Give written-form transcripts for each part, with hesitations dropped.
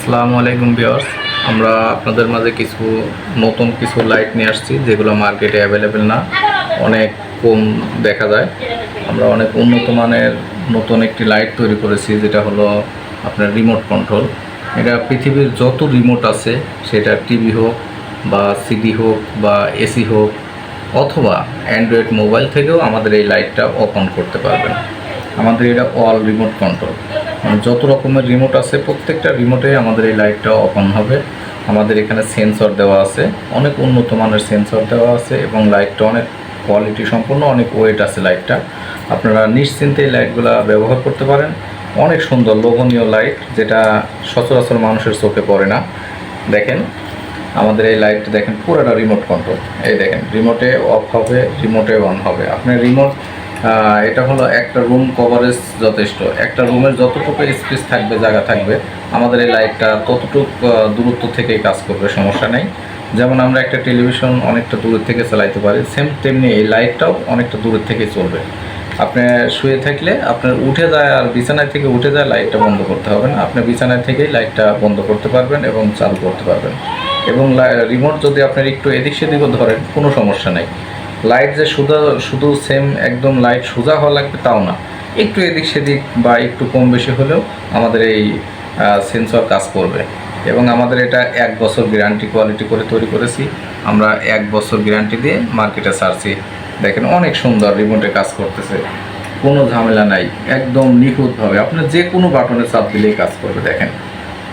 আসসালামু আলাইকুম ভিউয়ার্স, আমরা আপনাদের মাঝে নতুন কিছু লাইট নিয়ে আসছি যেগুলো মার্কেটে অ্যাভেলেবেল না, অনেক কম দেখা যায়। আমরা অনেক উন্নত মানের নতুন একটি লাইট তৈরি করেছি, যেটা হলো আপনার রিমোট কন্ট্রোল। এটা পৃথিবীর যত রিমোট আছে, সেটা টিভি হোক বা সিডি হোক বা এসি হোক অথবা অ্যান্ড্রয়েড মোবাইল থেকেও আমাদের এই লাইটটা অফ অন করতে পারবেন। আমাদের এটা অল রিমোট কন্ট্রোল, মানে যত রকমের রিমোট আছে প্রত্যেকটা রিমোটে আমাদের এই লাইটটা অফ অন হবে। আমাদের এখানে সেন্সর দেওয়া আছে, অনেক উন্নত মানের সেন্সর দেওয়া আছে এবং লাইটটা অনেক কোয়ালিটি সম্পন্ন, অনেক ওয়েট আছে লাইটটা। আপনারা নিশ্চিন্তে এই লাইটগুলো ব্যবহার করতে পারেন। অনেক সুন্দর লোভনীয় লাইট, যেটা সচরাচর মানুষের চোখে পড়ে না। দেখেন আমাদের এই লাইটটা, দেখেন পুরোটা রিমোট কন্ট্রোল। এই দেখেন রিমোটে অফ হবে, রিমোটে অন হবে। আপনার রিমোট এটা হলো একটা রুম কভারেজ যথেষ্ট। একটা রুমের যতটুকু স্পেস থাকবে, জায়গা থাকবে, আমাদের এই লাইটটা ততটুকু দূরত্ব থেকেই কাজ করবে, সমস্যা নেই। যেমন আমরা একটা টেলিভিশন অনেকটা দূরের থেকে চালাইতে পারি, তেমনি এই লাইটটাও অনেকটা দূরের থেকেই চলবে। আপনি শুয়ে থাকলে আপনার উঠে যায়, আর বিছানায় থেকে উঠে যায়, লাইটটা বন্ধ করতে হবে না। আপনি বিছানায় থেকেই লাইটটা বন্ধ করতে পারবেন এবং চালু করতে পারবেন। এবং রিমোট যদি আপনার একটু এদিক সেদিকও ধরেন, কোনো সমস্যা নেই। লাইট যে শুধু সেম একদম লাইট সোজা হওয়া লাগবে তাও না, একটু এদিক সেদিক বা একটু কম বেশি হলেও আমাদের এই সেন্সর কাজ করবে। এবং আমাদের এটা 1 বছর গ্যারান্টি কোয়ালিটি করে তৈরি করেছি। আমরা 1 বছর গ্যারান্টি দিয়ে মার্কেটে ছাড়ছি। দেখেন অনেক সুন্দর রিমোটে কাজ করতেছে, কোনো ঝামেলা নাই, একদম নিখুঁতভাবে আপনার যে কোনো বাটনে চাপ দিলেই কাজ করবে। দেখেন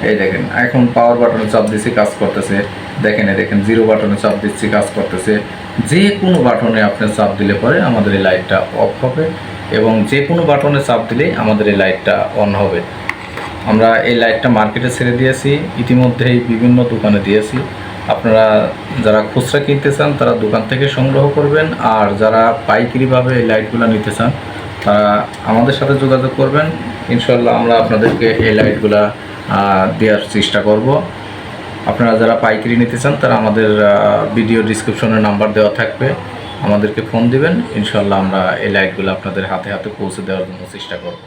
এই দেখেন, এখন পাওয়ার বাটনে চাপ দিচ্ছি, কাজ করতেছে। দেখেন দেখেন, জিরো বাটনে চাপ দিচ্ছি, কাজ করতেছে। যে কোনো বাটনে আপনি চাপ দিলে পরে আমাদের এই লাইটটা অফ হবে, এবং যে কোনো বাটনে চাপ দিলেই আমাদের এই লাইটটা অন হবে। আমরা এই লাইটটা মার্কেটে ছেড়ে দিয়েছি, ইতিমধ্যেই বিভিন্ন দোকানে দিয়েছি। আপনারা যারা খুচরা কিনতে চান তারা দোকান থেকে সংগ্রহ করবেন, আর যারা পাইকারিভাবে এই লাইটগুলো নিতে চান তারা আমাদের সাথে যোগাযোগ করবেন। ইনশাল্লাহ আমরা আপনাদেরকে এই লাইটগুলা দেওয়ার চেষ্টা করব। আপনারা যারা পাইকারি নিতে চান তারা আমাদের ভিডিও ডিসক্রিপশনে নাম্বার দেওয়া থাকবে, আমাদেরকে ফোন দিবেন। ইনশাল্লাহ আমরা এই লাইটগুলো আপনাদের হাতে হাতে পৌঁছে দেওয়ার জন্য চেষ্টা করব।